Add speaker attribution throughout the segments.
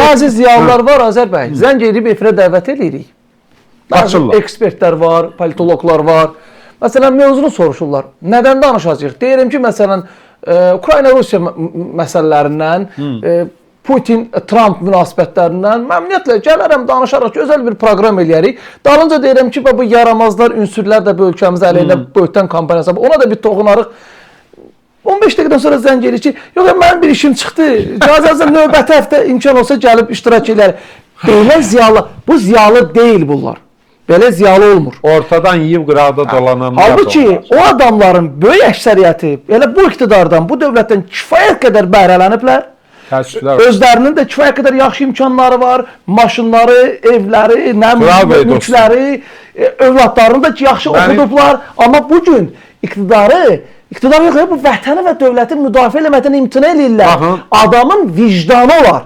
Speaker 1: Bəzi ziyanlar var Azər bəy. Zəng edib efirə dəvət edirik. Bəzi ekspertlər var, politologlar var. Məsələn, mövzunu soruşurlar. Nədən danışacağıq? Deyirəm ki, məsələn, Ukrayna-Rusiya məsələlərindən, Putin-Trump münasibətlərindən məmnuniyyətlə gələrəm, danışaraq gözəl bir proqram eləyərik. Dalınca deyirəm ki, bu yaramazlar, ünsürlər də bu ölkəmiz əleyhinə böhtan kampaniyası. Ona da bir toxunarıq. 15 dəqiqədən sonra zəng edir ki, yox, mənim bir işim çıxdı. Cazazın növbəti həftə imkan olsa gəlib iştirak edər. Belə ziyalı, bu ziyalı deyil bunlar. Belə ziyalı olmur.
Speaker 2: Ortadan yiyib qıraqda dolananlar.
Speaker 1: Halbuki o adamların böyük əksəriyyəti elə bu iqtidardan, bu dövlətdən kifayət qədər bəhrələniblər. Özlərinin də kifayət qədər yaxşı imkanları var. Maşınları, evləri, mülkləri, övladlarını da yaxşı oxudublar. Amma bugün iqtidar yox, bu vətəni və dövləti müdafiə eləməkdən imtina edirlər. Adamın vicdanı olar.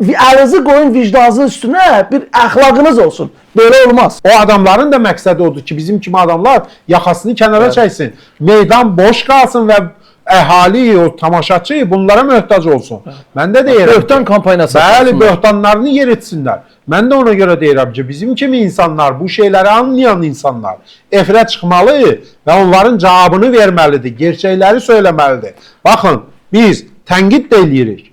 Speaker 1: Əlinizi qoyun vicdanınızın üstünə, bir əxlaqınız olsun. Belə olmaz.
Speaker 2: O adamların da məqsədi odur ki, bizim kimi adamlar yaxasını kənara çəksin. Meydan boş qalsın və əhali, o tamaşaçı bunlara möhtac olsun. Mən də deyirəm.
Speaker 1: Böhtan kampaniyası.
Speaker 2: Bəli, böhtanlarını yer etsinlər. Mən də ona görə deyirəm ki, bizim kimi insanlar, bu şeyləri anlayan insanlar efirə çıxmalı və onların cavabını verməlidir, gerçəkləri söyləməlidir. Baxın, biz tənqid də eləyirik.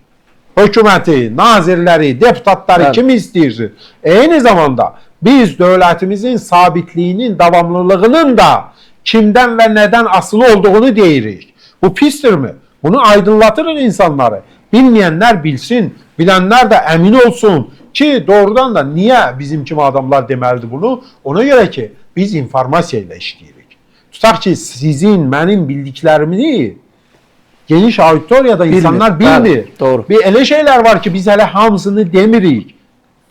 Speaker 2: Hökuməti, nazirləri, deputatları kimi istəyirsin. Eyni zamanda biz dövlətimizin sabitliyinin, davamlılığının da kimdən və nədən asılı olduğunu deyirik. Bu pisdirmi? Bunu aydınlatırıq insanları. Bilməyənlər bilsin, bilənlər də əmin olsun ki, doğrudan da niyə bizim kimi adamlar deməlidir bunu? Ona görə ki, biz informasiya ilə işləyirik. Tutaq ki, sizin, mənim bildiklərimi geniş auditoriyada insanlar bilmir. Bir elə şeylər var ki, biz hələ hamısını demirik,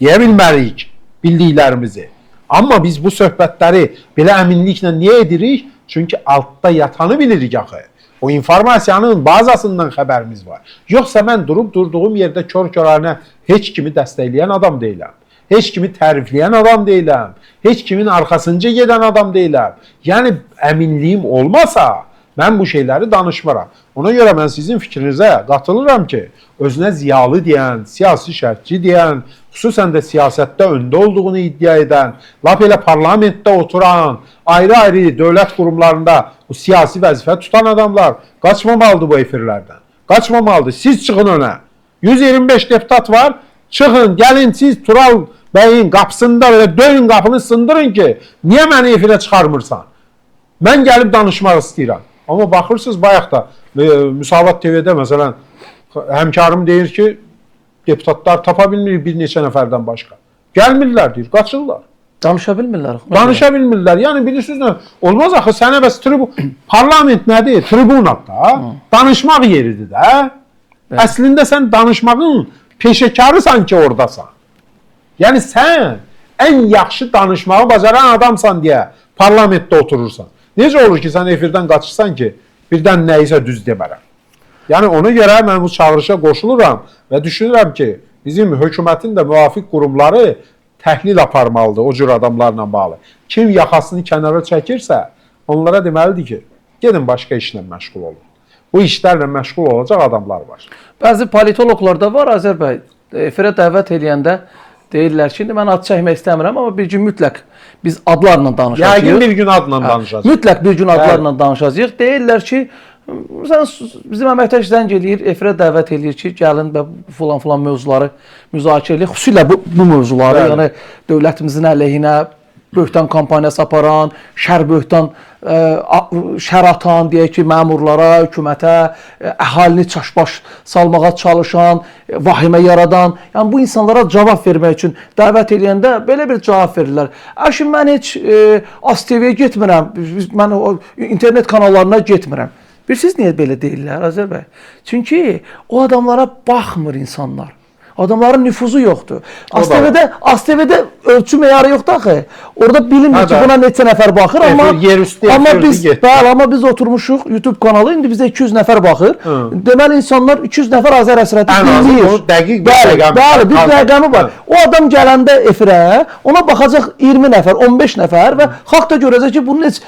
Speaker 2: deyə bilmərik bildiklərimizi. Amma biz bu söhbətləri belə əminliklə niyə edirik? Çünki altda yatanı bilirik axı. O informasiyanın bazasından xəbərimiz var. Yoxsa mən durub durduğum yerdə kör-körənə heç kimi dəstəkləyən adam deyiləm. Heç kimi tərifləyən adam deyiləm. Heç kimin arxasınca gedən adam deyiləm. Yəni əminliyim olmasa mən bu şeyləri danışmaram. Ona görə mən sizin fikrinizə qatılıram ki, özünə ziyalı deyən, siyasi şərtçi deyən, xüsusən də siyasətdə öndə olduğunu iddia edən, lap elə parlamentdə oturan, ayrı-ayrı dövlət qurumlarında bu siyasi vəzifə tutan adamlar qaçmamalıdır bu efirlərdən. Qaçmamalıdır. Siz çıxın önə. 125 deputat var. Çıxın, gəlin siz Tural bəyin qapısında belə döyün qapını sındırın ki, niyə məni efirə çıxarmırsan? Mən gəlib danışmaq istəyirəm. Amma baxırsınız, bayaq da Müsavat TV-də məsələn, həmkarım deyir ki, deputatlar tapa bilmir bir neçə nəfərdən başqa. Gəlmirlər deyir, qaçırlar.
Speaker 1: Danışa bilmirlər.
Speaker 2: Danışa bilmirlər. Yəni bilirsiniz nə? Olmaz axı, sənə bəs parlament nədir? Tribunat da, danışmaq yeridir də. Əslində sən danışmağın peşəkarısan ki, oradasan. Yəni sən ən yaxşı danışmağı bacaran adamsan deyə parlamentdə oturursan. Necə olur ki, sən efirdən qaçırsan ki, birdən nəyisə düz demərəm. Yəni ona görə mən bu çağırışa qoşuluram və düşünürəm ki, bizim hökumətin də müvafiq qurumları təhlil aparmalıdır o cür adamlarla bağlı. Kim yaxasını kənara çəkirsə, onlara deməlidir ki, gedin başqa işlə məşğul olun. Bu işlərlə məşğul olacaq adamlar var.
Speaker 1: Bəzi politologlar da var, Azər bəy, efirə dəvət edəndə deyirlər ki, mən ad çəkmək istəmirəm, amma bir gün mütləq biz adlarla danışacağıq.
Speaker 2: Yəqin bir gün adla danışacağıq.
Speaker 1: Mütləq bir gün adlarla danışacağıq. Deyirlər ki, bizim əməkdaş zəng eləyir, efirə dəvət eləyir ki, gəlin və filan mövzuları müzakirə eləyir. Xüsusilə bu mövzuları, yəni dövlətimizin əleyhinə böhtan kampaniyası aparan, şər atan, deyək ki, məmurlara, hökumətə, əhalini çaşbaş salmağa çalışan, vahimə yaradan, yəni bu insanlara cavab vermək üçün dəvət eləyəndə belə bir cavab verirlər. Əşim, mən heç ASTV-yə getmirəm, mən internet kanallarına getmirəm. Bilirsiniz niyə belə deyirlər, Azər bəy? Çünki o adamlara baxmır insanlar. Adamların nüfuzu yoxdur. ASTV-də ölçü meyarı yoxdur axı. Orada bilinmir ki, buna neçə nəfər baxır, amma biz oturmuşuq YouTube kanalı, indi bizə 200 nəfər baxır. Deməli, insanlar 200 nəfər Azər Əsrəti dinləyir.
Speaker 2: Dəqiq bir rəqəmi.
Speaker 1: Bəli, bir rəqəmi var. O adam gələndə efirə, ona baxacaq 20 nəfər, 15 nəfər və xalq da görəcək ki, bunun heç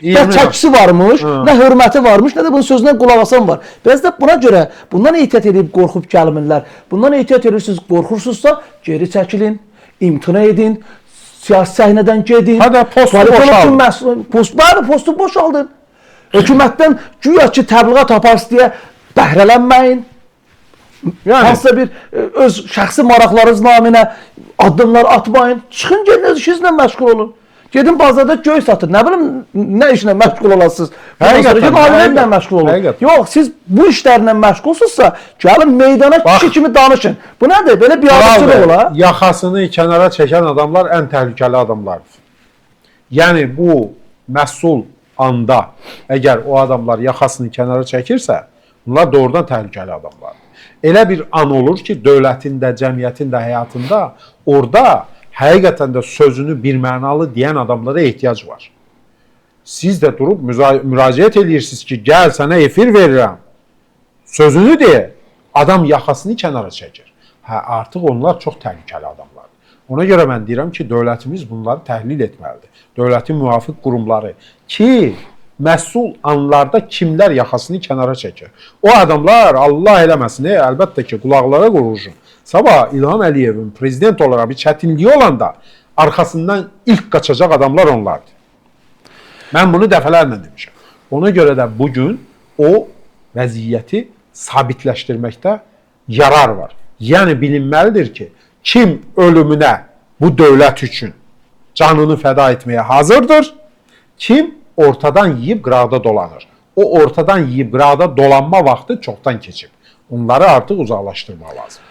Speaker 1: nə çəkisi varmış, nə hörməti varmış, nə də bunun sözündən qulaq asan var. Bəzi də buna görə bundan ehtiyat edib qorxub gəlmirlər. Bundan ehtiyat edirsiniz, qorxursunuzsa geri çəkilin, imtina edin, siyasi səhnədən gedin.
Speaker 2: Hətta postu boşaldın.
Speaker 1: Postu boşaldın. Hökumətdən güya ki təbliğat aparsın deyə bəhrələnməyin. Yəni hansısa bir öz şəxsi maraqlarınız naminə addımlar atmayın. Çıxın gedin öz işinizlə məşğul olun. Gedin bazarda göy satın. Nə bilim nə işlə məşğul olasınız. Gedin ailələrlə məşğul olun. Yox, siz bu işlərlə məşğulsunuzsa, gəlin meydana kişi kimi danışın. Bu nədir? Belə bir adamçılıq ola.
Speaker 2: Yaxasını kənara çəkən adamlar ən təhlükəli adamlardır. Yəni bu məsul anda əgər o adamlar yaxasını kənara çəkirsə, bunlar doğrudan təhlükəli adamlardır. Elə bir an olur ki, dövlətin də, cəmiyyətin də həyatında orada həqiqətən də sözünü birmənalı deyən adamlara ehtiyac var. Siz də durub müraciət edirsiniz ki, gəl sənə efir verirəm, sözünü deyə, adam yaxasını kənara çəkir. Artıq onlar çox təhlükəli adamlar. Ona görə mən deyirəm ki, dövlətimiz bunları təhlil etməlidir. Dövlətin müvafiq qurumları ki, məsul anlarda kimlər yaxasını kənara çəkir. O adamlar Allah eləməsin, əlbəttə ki, qulaqlara qurulsun. Sabah İlham Əliyevin prezident olaraq bir çətinliyi olanda arxasından ilk qaçacaq adamlar onlardır. Mən bunu dəfələrlə demişəm. Ona görə də bugün o vəziyyəti sabitləşdirməkdə yarar var. Yəni bilinməlidir ki, kim ölümünə bu dövlət üçün canını fəda etməyə hazırdır, kim ortadan yiyib qıraqda dolanır. O ortadan yiyib qıraqda dolanma vaxtı çoxdan keçib. Onları artıq uzaqlaşdırmaq lazım.